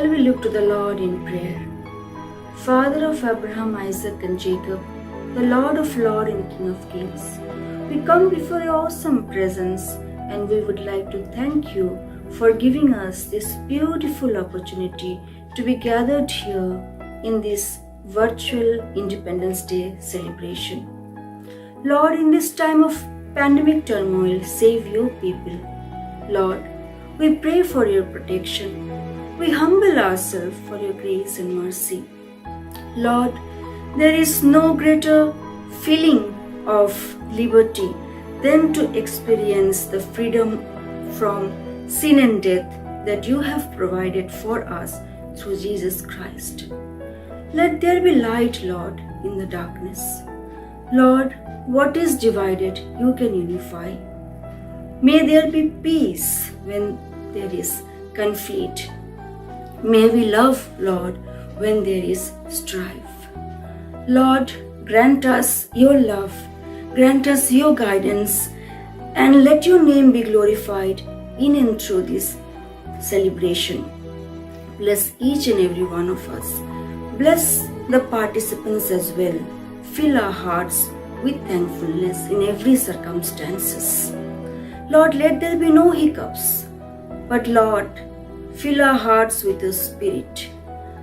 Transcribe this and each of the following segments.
Shall we look to the Lord in prayer? Father of Abraham, Isaac, and Jacob, the Lord of Lords and King of Kings, we come before your awesome presence, and we would like to thank you for giving us this beautiful opportunity to be gathered here in this virtual Independence Day celebration. Lord, in this time of pandemic turmoil, save your people. Lord, we pray for your protection. We humble ourselves for your grace and mercy. Lord, there is no greater feeling of liberty than to experience the freedom from sin and death that you have provided for us through Jesus Christ. Let there be light, Lord, in the darkness. Lord, what is divided, you can unify. May there be peace when there is conflict. May we love, Lord, when there is strife. Lord, grant us your love, grant us your guidance, and let your name be glorified in and through this celebration. Bless each and every one of us. Bless the participants as well. Fill our hearts with thankfulness in every circumstances. Lord, let there be no hiccups, but Lord, fill our hearts with your Spirit.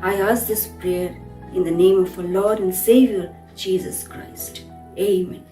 I ask this prayer in the name of our Lord and Savior, Jesus Christ. Amen.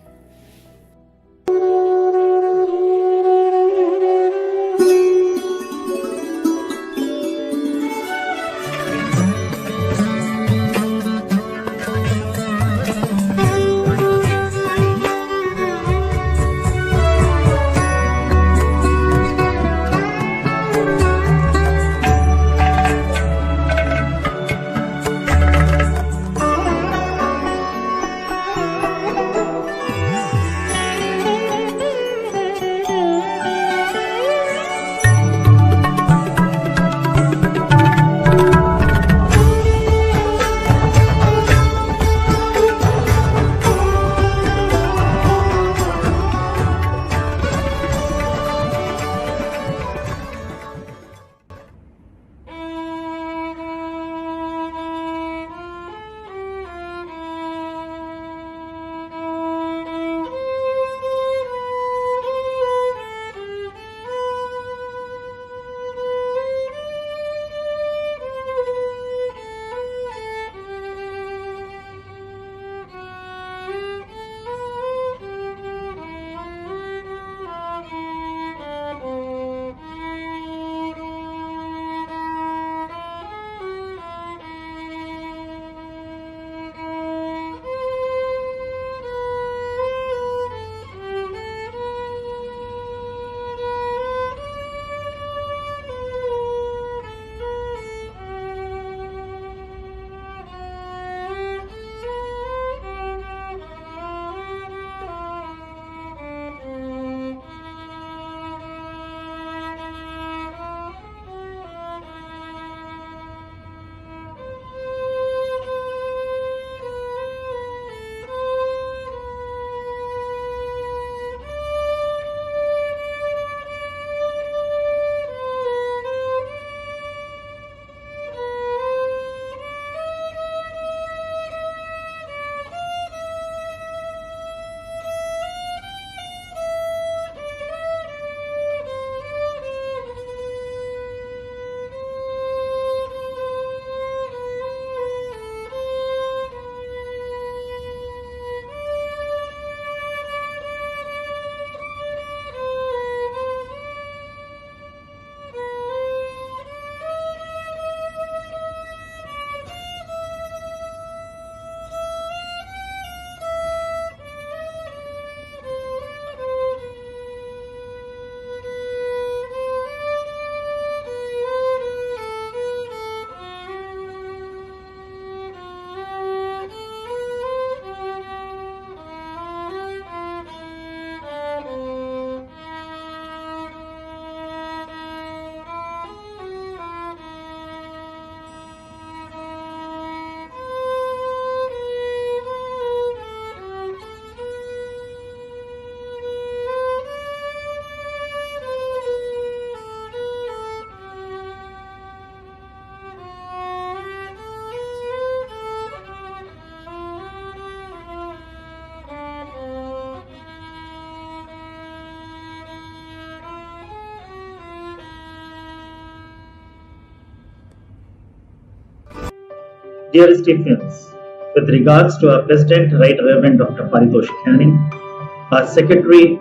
Dear Stephens, with regards to our President, Right Reverend Dr. Paritosh Canning, our Secretary,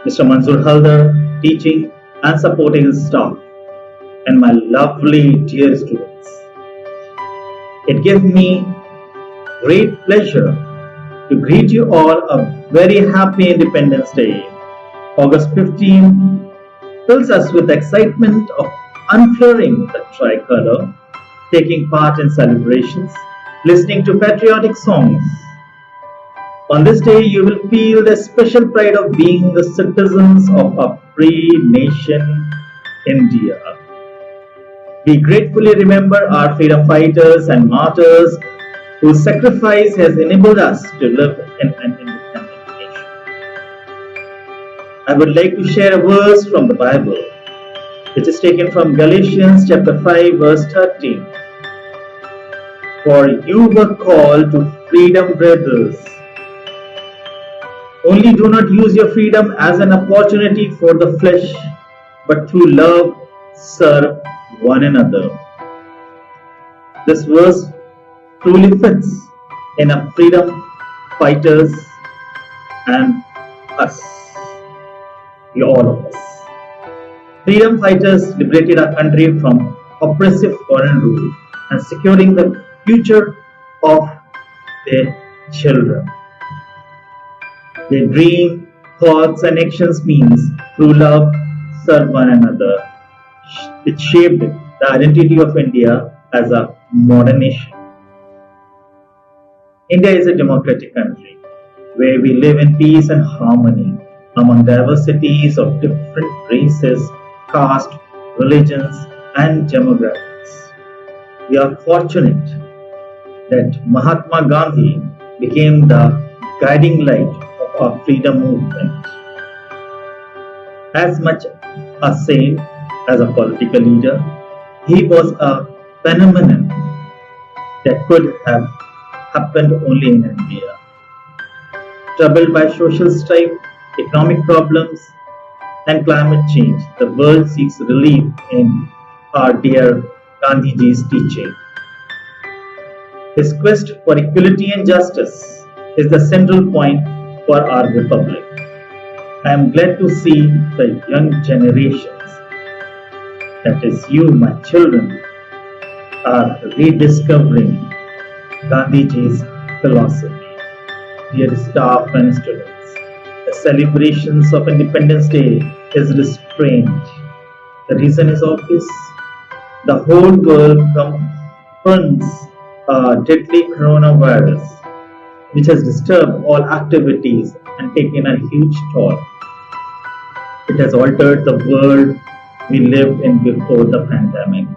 Mr. Manzoor Haldar, teaching and supporting his staff, and my lovely dear students. It gives me great pleasure to greet you all a very happy Independence Day. August 15 fills us with excitement of unfurling the tricolor, taking part in celebrations, listening to patriotic songs. On this day, you will feel the special pride of being the citizens of a free nation, India. We gratefully remember our freedom fighters and martyrs whose sacrifice has enabled us to live in an independent nation. I would like to share a verse from the Bible, which is taken from Galatians chapter 5, verse 13. For you were called to freedom, brothers. Only do not use your freedom as an opportunity for the flesh, but through love serve one another. This verse truly fits in a freedom fighters and us, all of us. Freedom fighters liberated our country from oppressive foreign rule and securing the future of their children. Their dream, thoughts and actions means through love serve one another. It shaped the identity of India as a modern nation. India is a democratic country where we live in peace and harmony among diversities of different races, caste, religions and demographics. We are fortunate that Mahatma Gandhi became the guiding light of our freedom movement. As much a saint as a political leader, he was a phenomenon that could have happened only in India. Troubled by social strife, economic problems, and climate change, the world seeks relief in our dear Gandhiji's teaching. His quest for equality and justice is the central point for our republic. I am glad to see the young generations, that is you, my children, are rediscovering Gandhiji's philosophy. Dear staff and students, the celebrations of Independence Day is restrained. The reason is obvious. The whole world confronts a deadly coronavirus, which has disturbed all activities and taken a huge toll. It has altered the world we lived in before the pandemic.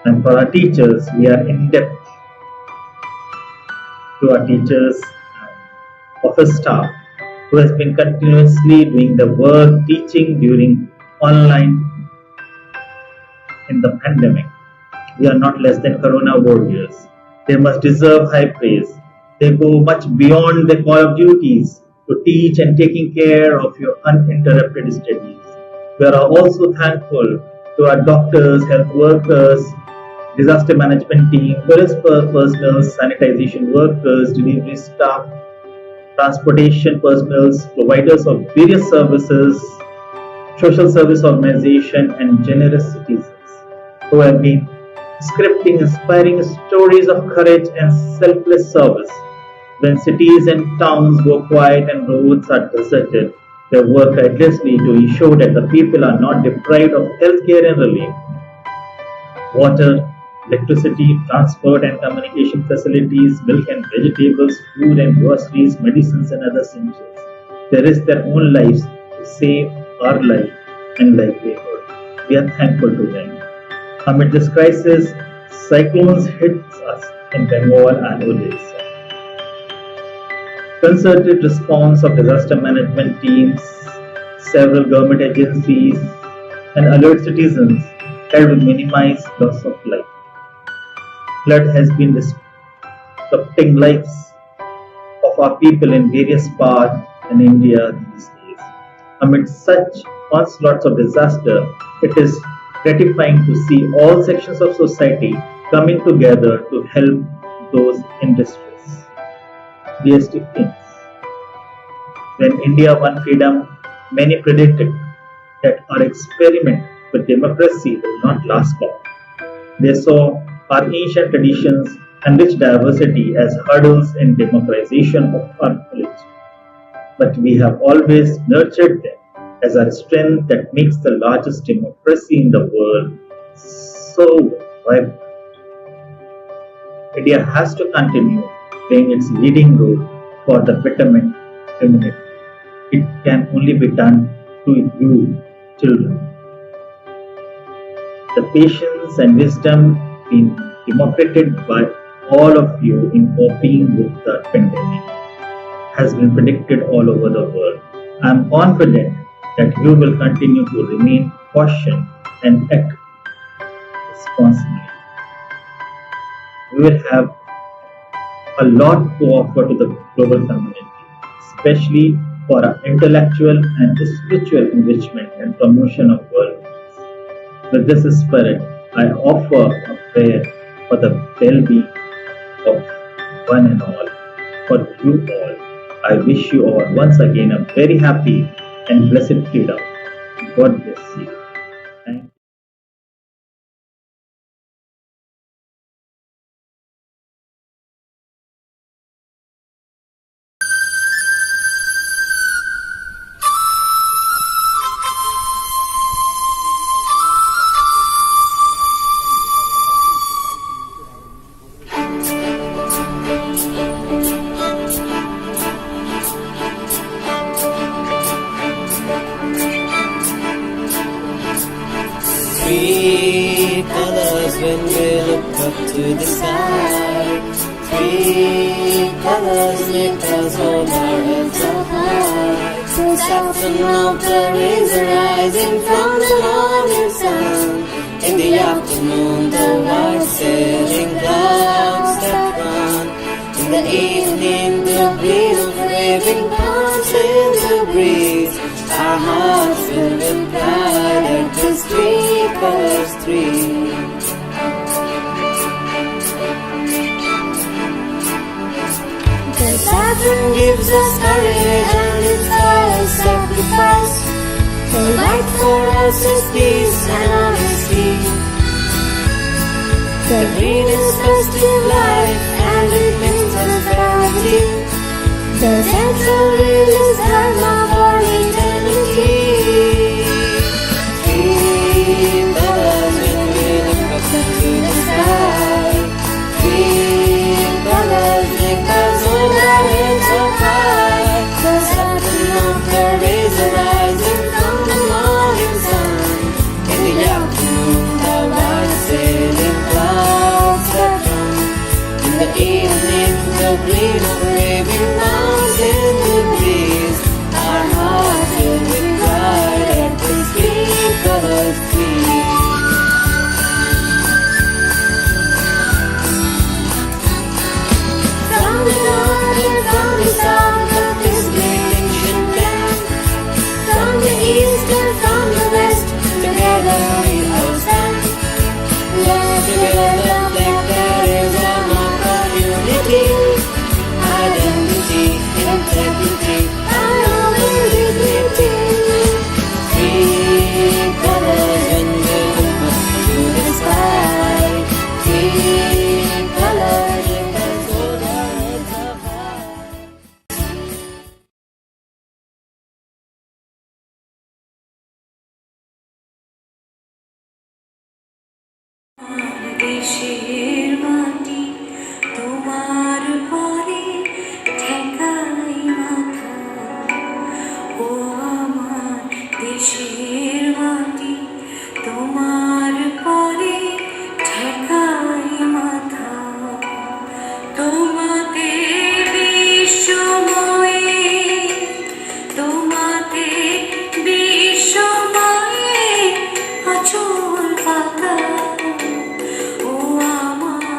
And for our teachers, we are indebted to our teachers and office staff who has been continuously doing the work teaching during online in the pandemic. We are not less than corona warriors. They must deserve high praise. They go much beyond their call of duties to teach and taking care of your uninterrupted studies. We are also thankful to our doctors, health workers, disaster management team, police personnel, sanitization workers, delivery staff, transportation personnel, providers of various services, social service organization and generous citizens who have been scripting inspiring stories of courage and selfless service. When cities and towns go quiet and roads are deserted, they work tirelessly to ensure that the people are not deprived of health care and relief. Water, electricity, transport and communication facilities, milk and vegetables, food and groceries, medicines and other essentials. They risk their own lives to save our life and livelihood. We are thankful to them. Amid this crisis, cyclones hit us in Bengal and Odisha. Concerted response of disaster management teams, several government agencies, and alert citizens helped minimize loss of life. Flood has been disrupting lives of our people in various parts in India these days. Amid such onslaughts of disaster, it is gratifying to see all sections of society coming together to help those in distress. Dear Kings, when India won freedom, many predicted that our experiment with democracy will not last long. They saw our ancient traditions and rich diversity as hurdles in democratization of our knowledge. But we have always nurtured them as our strength that makes the largest democracy in the world so vibrant. India has to continue playing its leading role for the betterment of humanity. It can only be done through you, children. The patience and wisdom being demonstrated by all of you in coping with the pandemic has been predicted all over the world. I am confident that you will continue to remain cautious and act responsibly. We will have a lot to offer to the global community, especially for our intellectual and spiritual enrichment and promotion of world peace. With this spirit, I offer a prayer for the well-being of one and all, for you all. I wish you all once again a very happy and blessed freedom. God bless you. Thank you. Three colors when we look up to the sky. Three colors make us hold our heads up high. That's of the rays arising from the morning sun. In the afternoon, the white sailing clouds that run. In the evening, the green of waving palms in the breeze. Our hearts filled with pride at this three colors three. The saffron gives us courage and inspires sacrifice. The light for us is peace and honesty. The green is festive life and it brings prosperity. The central wheel is dharma for eternity. Three colors when we look up to the sky. Three colors make us hold our heads up high. The sun of the rays arising from the morning sun. In the afternoon, the white sailing clouds that come. In the evening, the green of waving mountains in the breeze. Our hearts filled with pride at this three colors tree. From the north and from the south of this great ancient land, from the east and from the west, together we all stand. Let's together like there is a mark of unity, identity, integrity, and all in dignity. Three colors when we look up to the sky. Three colors make us hold our heads up high. দেশের মাটি তোমার পরে ঠেকাই মাথা। ও আমার দেশের মাটি তোমার পরে ঠেকাই মাথা। তোমাতে বিশ্বময়ে, তোমাতে বিশ্বময়ে আঁচল পাতা। ও আমার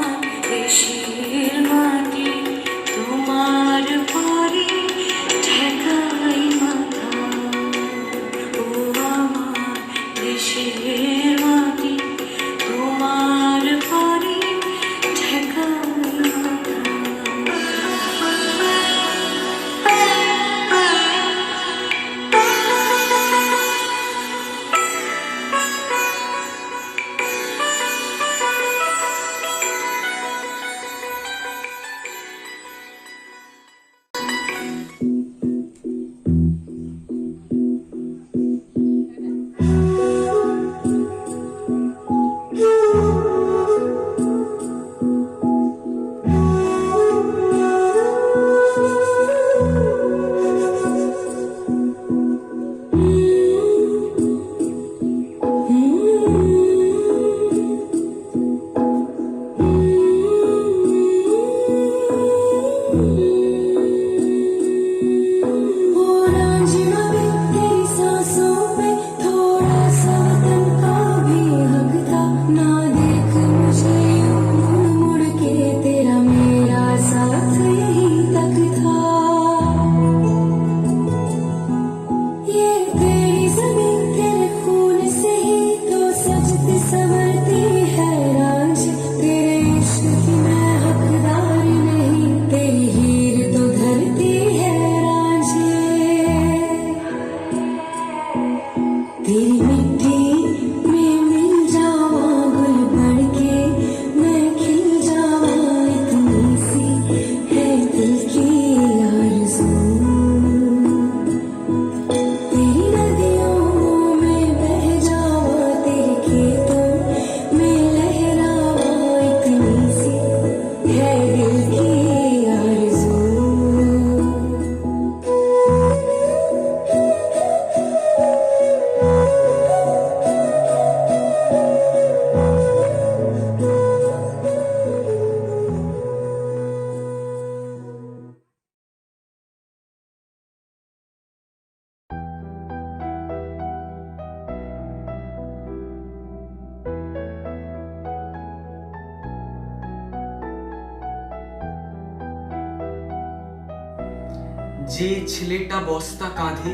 যে ছেলেটা বস্তা কাঁধে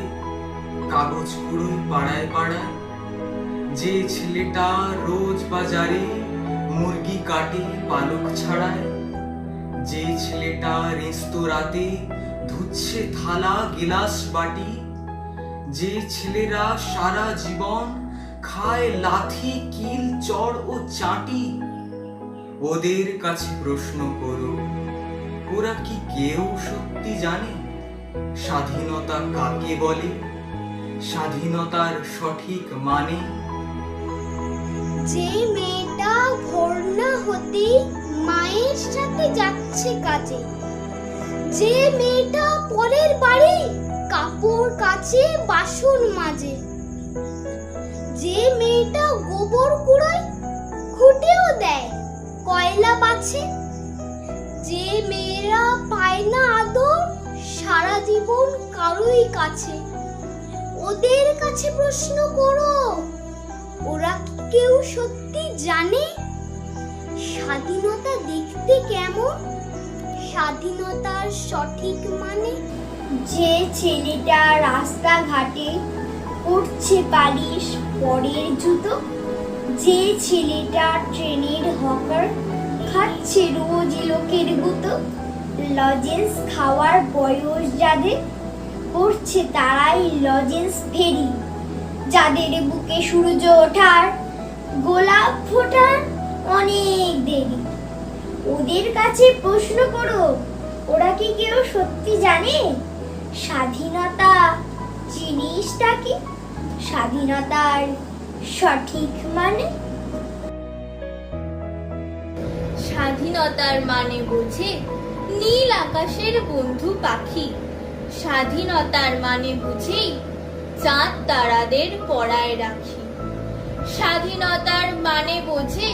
কাগজ কুড়োয় পাড়ায় পাড়ায়, যে ছেলেটা রোজ বাজারে মুরগি কাটে পালক ছাড়ায়, যে ছেলেটা রেস্তোরাঁতে ধুচ্ছে থালা গিলাস বাটি, যে ছেলেরা সারা জীবন খায় লাথি কিল চড় ও চাটি, ওদের কাছে প্রশ্ন করো, ওরা কি কেউ সত্যি জানে স্বাধীনতা কাকে বলে, স্বাধীনতার সঠিক মানে? যে মেয়েটা ভোর না হতেই মায়ের সাথে যাচ্ছে কাজে, যে মেয়েটা পরের বাড়ি কাপড় কাচে বাসন মাজে, যে মেয়েটা গোবর কুড়ায় খুঁটেও দেয় কয়লা বাছে, যে মেয়েরা পায় না আদর সারা জীবন কারোই কাছে, ওদের কাছে প্রশ্ন করো, ওরা কি কেউ সত্যি জানে স্বাধীনতা দেখতে কেমন, স্বাধীনতার সঠিক মানে? যে ছেলেটা রাস্তাঘাটে পরছে পালিশ পরের জুতো, যে ছেলেটা ট্রেনের হকার খাচ্ছে রোজ লোকের গুতো, লজেন্স খাওয়ার বয়স যাদের পড়ছে তারাই লজেন্স ফেরি, যাদের বুকে সূর্য ওঠার গোলাপ ফোটার অনেক দেরি, ওদের কাছে প্রশ্ন করো, ওরা কি কেউ সত্যি জানে স্বাধীনতা জিনিসটা কি, স্বাধীনতার সঠিক মানে? স্বাধীনতার মানে বোঝে নীল আকাশের বন্ধু পাখি, স্বাধীনতার মানে বুঝেই চাঁদ তারাদের পড়ায় রাখি, স্বাধীনতার মানে বোঝে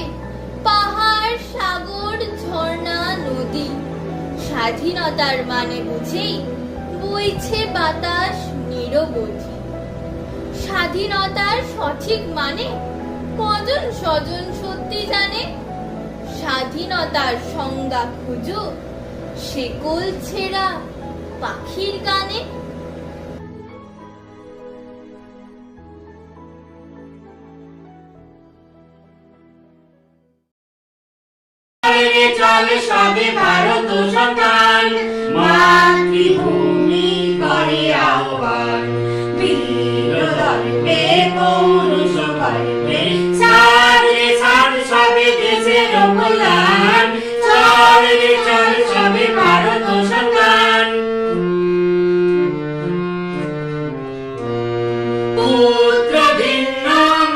পাহাড় সাগর ঝর্ণা নদী, স্বাধীনতার মানে বুঝেই বইছে বাতাস নিরবধি, স্বাধীনতার সঠিক মানে কজন স্বজন সত্যি জানে, স্বাধীনতার সংজ্ঞা খুঁজো শেকল ছেঁড়া পাখির গানে। চল সবে ভারত সন্তান, মাতৃভূমি করে আহ্বান, বীর দর্পে পৌরুষ গর্বে ছাড় রে ছাড় সবে দেশের কল্যাণ, চল রে চল সবে ভারত সন্তান। পুত্র ভিন্ন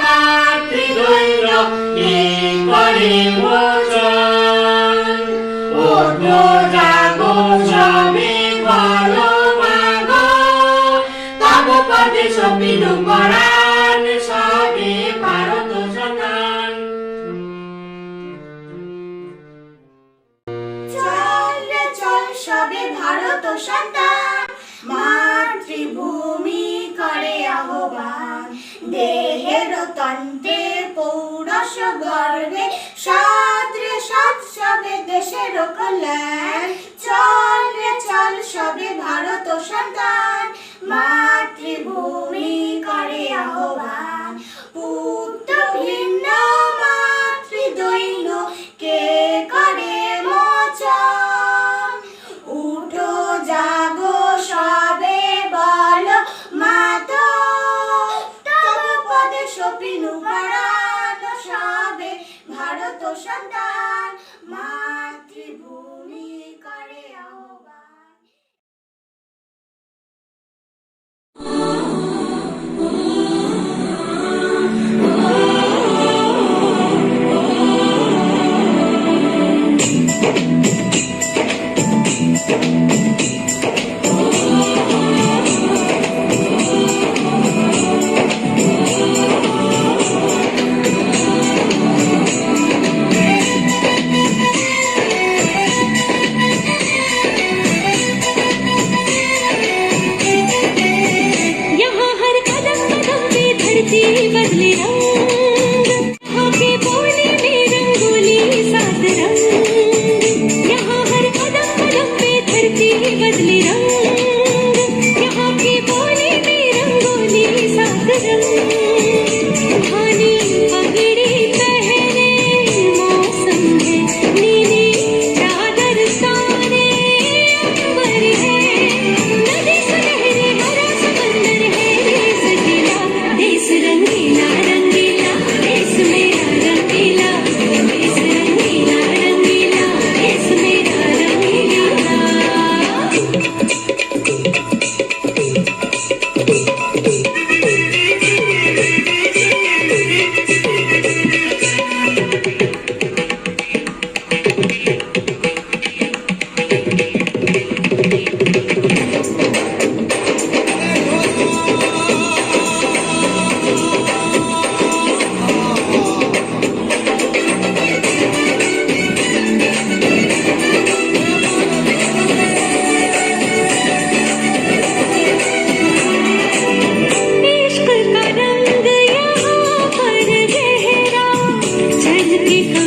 মাতৃদৈন্য এ করে মোচন, ওঠো জাগো সবে বলো মাগো, তব পদে সপিনু পরাণ সবে ভারত সন্তান। চল রে চল সবে ভারত সন্তান, মাতৃভূমি করে আহ্বান, দেহের তন্ত্রে পৌরষ গর্বে সৎ রে সৎ সবে দেশের কল্যাণ, চল রে চল সবে ভারত সন্তান, মাতৃভূমি করে আহ্বান, পুত্র ভিন্ন মাতৃদৈন্য কে করে মোচন, উঠো জাগো সবে বলো মাতো, তব পদে সপিনু পরাণ সবে ভারত সন্তান, মাতৃভূমি করে আহ্বান।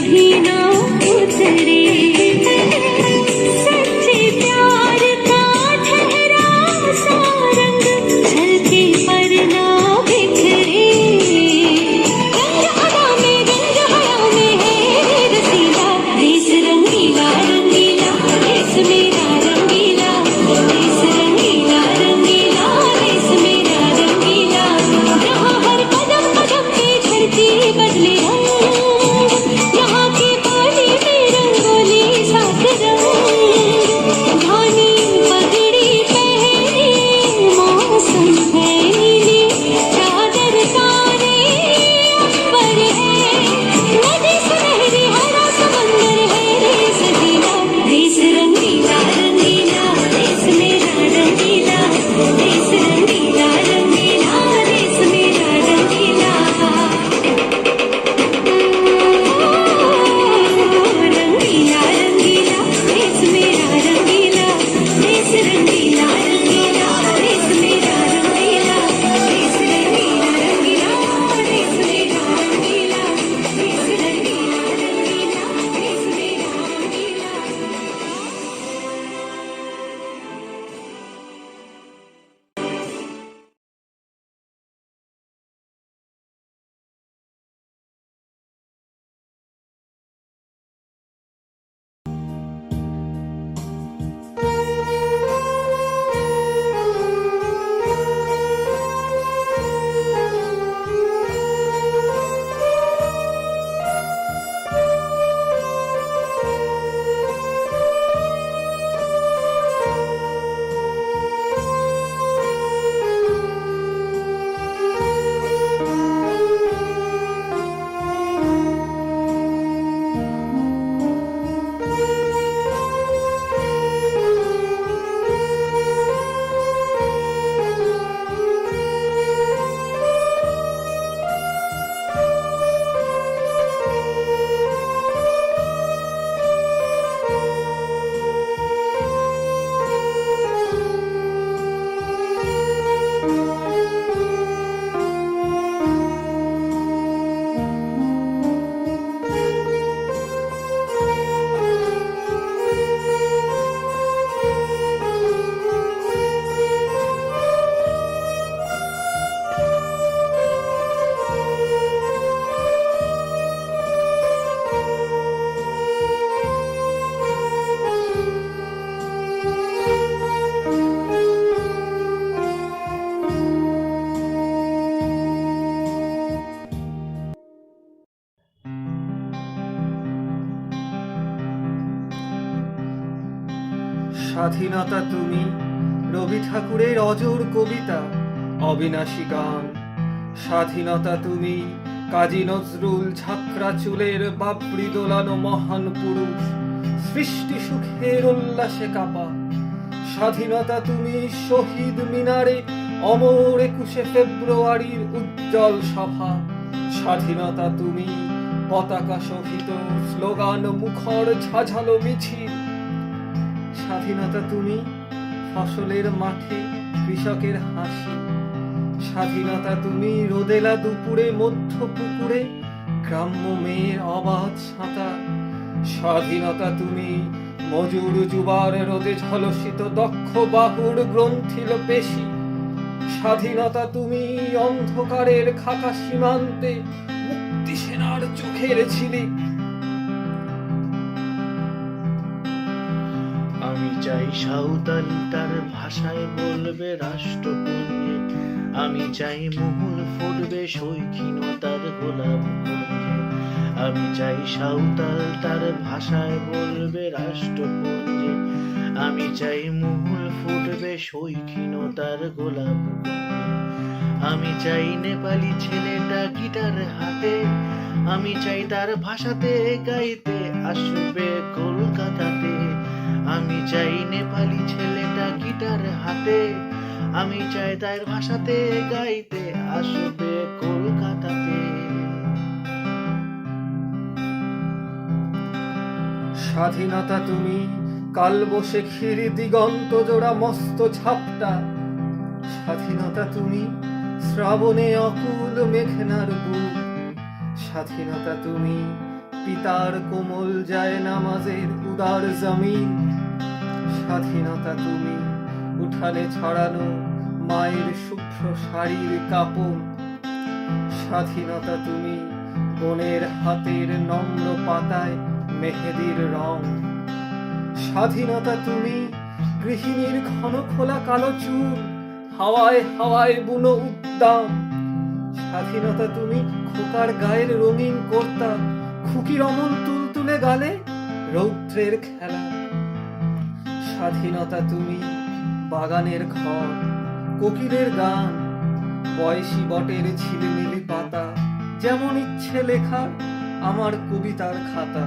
कभी ना उतरे सच्चे प्यार का ठहरा सा रंग झलके पर ना बिखरे रंग अदा में रंग हया में है रसीला देश रंगीला रंगीला देश मेरा रंगीला देश रंगीला रंगीला देश मेरा रंगीला यहाँ हर कदम कदम पे धरती बदले रंग यहाँ की पानी में रंगोली साथ रंग धानी पगड़ी पहने मौसम है नीली चादर तारे अंबर है नदी सुनहरी हरा समंदर है देश रंगीला देश रंगीला रंगीला देश मेरा रंगीला देश रंगीला रंगीला देश मेरा रंगीला रंगीला रंगीला देश मेरा रंगीला देश रंगीला रंगीला देश मेरा रंगीला देश रंगीला रंगीला देश मेरा रंगीला देश रंगीला रंगीला देश मेरा रंगीला স্বাধীনতা তুমি রবি ঠাকুরের অজর কবিতা অবিনাশী গান স্বাধীনতা তুমি কাজী নজরুল ঝাঁকড়া চুলের বাবরি দোলানো মহান পুরুষ সৃষ্টি সুখের উল্লাসে কাপা স্বাধীনতা তুমি শহীদ মিনারে অমর 21শে ফেব্রুয়ারির উজ্জ্বল সভা স্বাধীনতা তুমি পতাকা শোভিত স্লোগান মুখর ঝাঝালো মিছিল স্বাধীনতা তুমি ফসলের মাঠে কৃষকের হাসি স্বাধীনতা তুমি রোদেলা দুপুরে মধ্য পুকুরে গ্রাম্য মেয়ের অবাধ সাঁতার স্বাধীনতা তুমি মজুর যুবার রোদে ঝলসিত দক্ষ বাহুর গ্রন্থিল পেশি স্বাধীনতা তুমি অন্ধকারের খাকা সীমান্তে মুক্তি সেনার চোখের ঝিলিক আমি চাই সাঁওতাল তার ভাষায় বলবে রাষ্ট্রপুঞ্জে আমি চাই মহুল ফুটবে শৌখিনতার গোলাপ কুঞ্জে আমি চাই সাঁওতাল তার ভাষায় বলবে রাষ্ট্রপুঞ্জে আমি চাই মহুল ফুটবে শৌখিনতার গোলাপ কুঞ্জে আমি চাই নেপালি ছেলেটা গিটার হাতে আমি চাই তার ভাষাতে গাইতে আসবে কলকাতাতে আমি চাই নেপালি ছেলেটা গিটার হাতে আমি চাই তার ভাষাতে গাইতে আসবে কলকাতাতে স্বাধীনতা তুমি কালবৈশাখীর দিগন্ত জোড়া মস্ত ঝাপটা স্বাধীনতা তুমি শ্রাবণে অকুল মেঘনার বুক স্বাধীনতা তুমি পিতার কোমল যায় নামাজের উদার জমিন। স্বাধীনতা তুমি উঠানে ছড়ানো মায়ের শুভ্র শাড়ির কাপড়। স্বাধীনতা তুমি বোনের হাতের নম্র পাতায় মেহেদির রং। স্বাধীনতা তুমি গৃহিণীর ঘন খোলা কালো চুল, হাওয়ায় হাওয়ায় বুনো উদ্দাম। স্বাধীনতা তুমি খোকার গায়ের রঙিন কর্তা, খুকির অমন তুলতুলে গালে রৌদ্রের খেলা। স্বাধীনতা তুমি বাগানের ঘর, কোকিলের গান, বয়সী বটের ঝিলিমিলি পাতা, যেমন ইচ্ছে লেখা আমার কবিতার খাতা।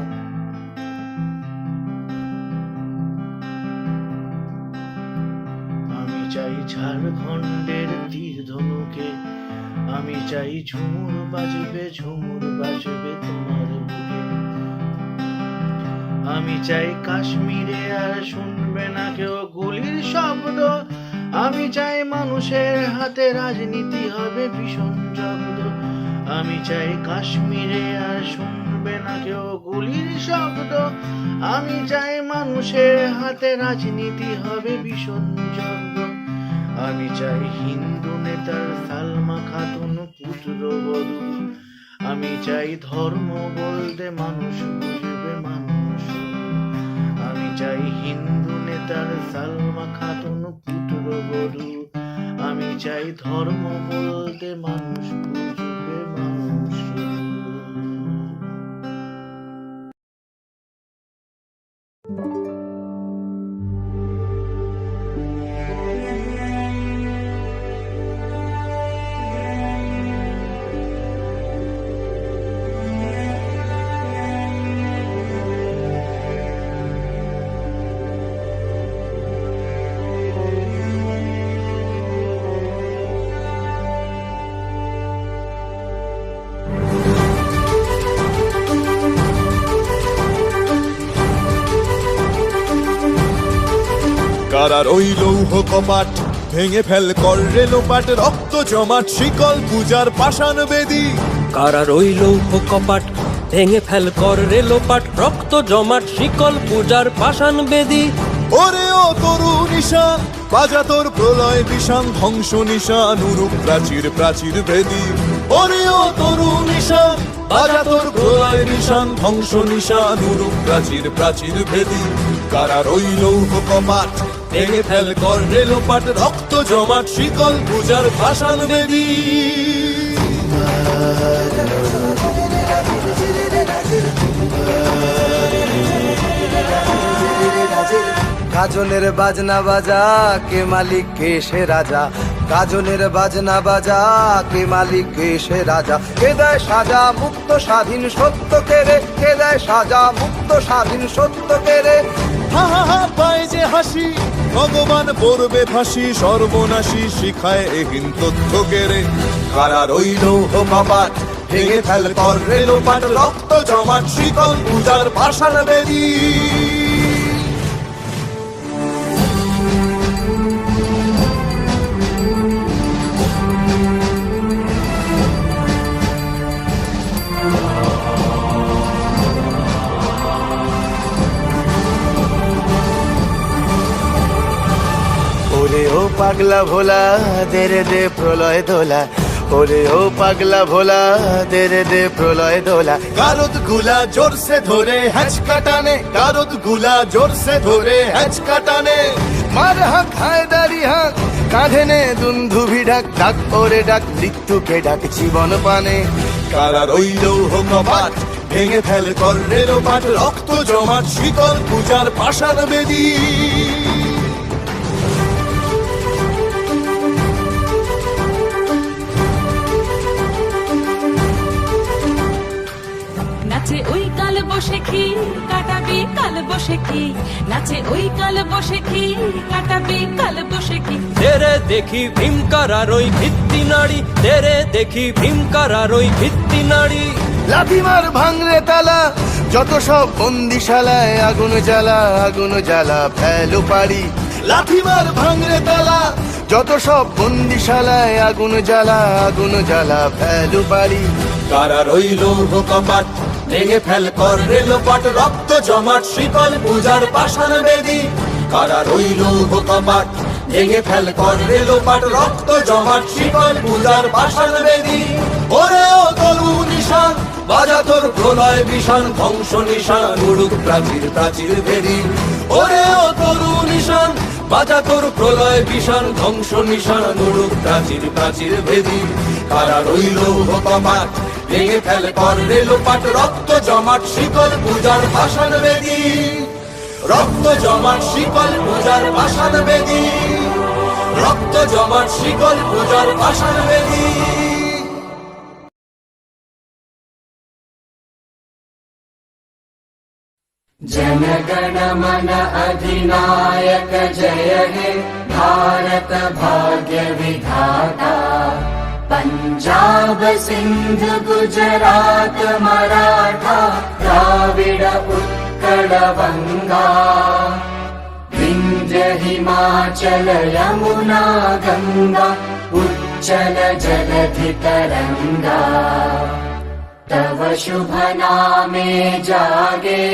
আমি চাই ঝাড়খণ্ডের তীর ধনুকে, আমি চাই ঝুমুর বাজবে তোমার বুকে। আমি চাই কাশ্মীরে আর শুনবে না কেউ গুলির শব্দ। আমি চাই মানুষের হাতে রাজনীতি হবে ভীষণ জব্দ। আমি চাই কাশ্মীরে আর শুনবে না কেউ গুলির শব্দ। আমি চাই মানুষের হাতে রাজনীতি হবে ভীষণ জব্দ। আমি চাই হিন্দু নেতার সালমা খাতুন পুত্রবধূ। আমি চাই ধর্ম বলতে মানুষ বুঝবে মানুষ। আমি চাই হিন্দু নেতার সালমা খাতুন পুত্রবধূ। আমি চাই ধর্ম বলতে মানুষ বুঝবে মানুষ। কারার ওই লৌহ কপাট ভেঙে ফেল কর রেলোপাট, রক্ত জমাট শিকল পূজার পাষাণ বেদী। কারার ওই লৌহ কপাট ভেঙে ফেল কর রেলোপাট, রক্ত জমাট শিকল পূজার পাষাণ বেদী। ওরে ও তরু নিশান বাজা তোর প্রলয় বিষান, ধ্বংস নিশান উরুপ প্রাচীর প্রাচীর ভেদী। ওরে ও তরু নিশান বাজা তোর প্রলয় নিশান, ধ্বংস নিশান উরুপ প্রাচীর প্রাচীর ভেদী। কারার ওই লৌহ কপাট ভেঙে ফেল কর রেলোপাট, রক্ত জমাট শিকল পূজার পাষাণ বেদী। গাজনের বাজনা বাজা কে মালিক কে সে রাজা। গাজনের বাজনা বাজা কে মালিক কে সে রাজা। কে দেয় সাজা মুক্ত স্বাধীন সত্য কেড়ে, কে দেয় সাজা মুক্ত স্বাধীন সত্য কেড়ে। হা হা হা পায় যে হাসি ভগবান পড়বে ফাঁসি, সর্বনাশী শিখায় এহীন তথ্য কেড়ে। কারার ওই লৌহ কপাট ভেঙে ফেল কর রেলোপাট, রক্ত জমাট শিকল পূজার পাষাণ বেদী। ওরে ও পাগলা ভোলা দে রে দে প্রলয় দোলা। ওরে ও পাগলা ভোলা দে রে দে প্রলয় দোলা। গারদ গুলা জোরসে ধরে হ্যাচকা টানে, গারদ গুলা জোরসে ধরে হ্যাচকা টানে। মার হাক হায়দারি হাক কাঁধে নে দুন্ধুভি ডাক, ডাক ওরে ডাক মৃত্যুকে ডাক জীবন পানে। কারার ওই লৌহ কপাট ভেঙে ফেল কর রেলোপাট, রক্ত জমাট শিকল পূজার পাষাণ বেদী। নাচে ওই কাল বসে কি কাটাবি কাল বসে কি, নাচে ওই কাল বসে কি কাটাবি কাল বসে কি। তেরে দেখি ভীমকারার ওই ভিত্তি নাড়ি, তেরে দেখি ভীমকারার ওই ভিত্তি নাড়ি। লাথিমার ভাঙরে তালা যত সব বন্দিশালায়, আগুন জ্বালা আগুন জ্বালা ফেলো পারি। লাথিমার ভাঙরে তালা যত সব বন্দিশালায় আগুন জ্বালা ফেলু বাড়ি। কারা রইল কপাট ভেঙে ফেল কর রেলপাট রক্ত জমাট শিকল পূজার পাষাণ বেদী। কারা রইল কপাট ভেঙে ফেল কর রেলপাট রক্ত জমাট শিকল পূজার পাষাণ বেদী। ওরে ও তরু নিশান বাজা তোর প্রলয় বিষাণ ধ্বংস নিশান উড়ুক প্রাচীর প্রাচীর ভেদী। ওরে ও তরু নিশান বাজা তোর প্রলয় বিষাণ ধ্বংস নিশান উড়ুক প্রাচীর প্রাচীর ভেদী। কারা রইল কপাট ভেঙে ফেল কর রেলপাট রক্ত জমাট শিকল পূজার পাষাণ বেদী। রক্ত জমাট শিকল পূজার পাষাণ বেদী। রক্ত জমাট শিকল পূজার পাষাণ বেদী। जनगण मन अधिनायक जय हे भारत भाग्य विधाता। पंजाब सिंध गुजरात मराठा द्राविड उत्कल बंगा। विंध्य हिमाचल यमुना गंगा उच्चल जलधि तरंगा। तव शुभ नामे जागे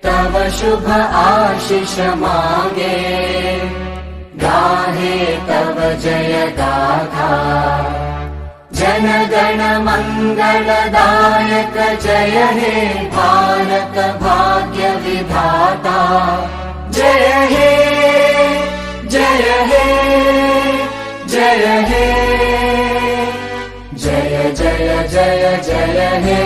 तव शुभ आशीष मांगे। गाहे तव जय गाथा जन गण मंगलदायक जय हे भारत भाग्य विधाता। जय हे जय हे जय हे जय जय जय जय हे।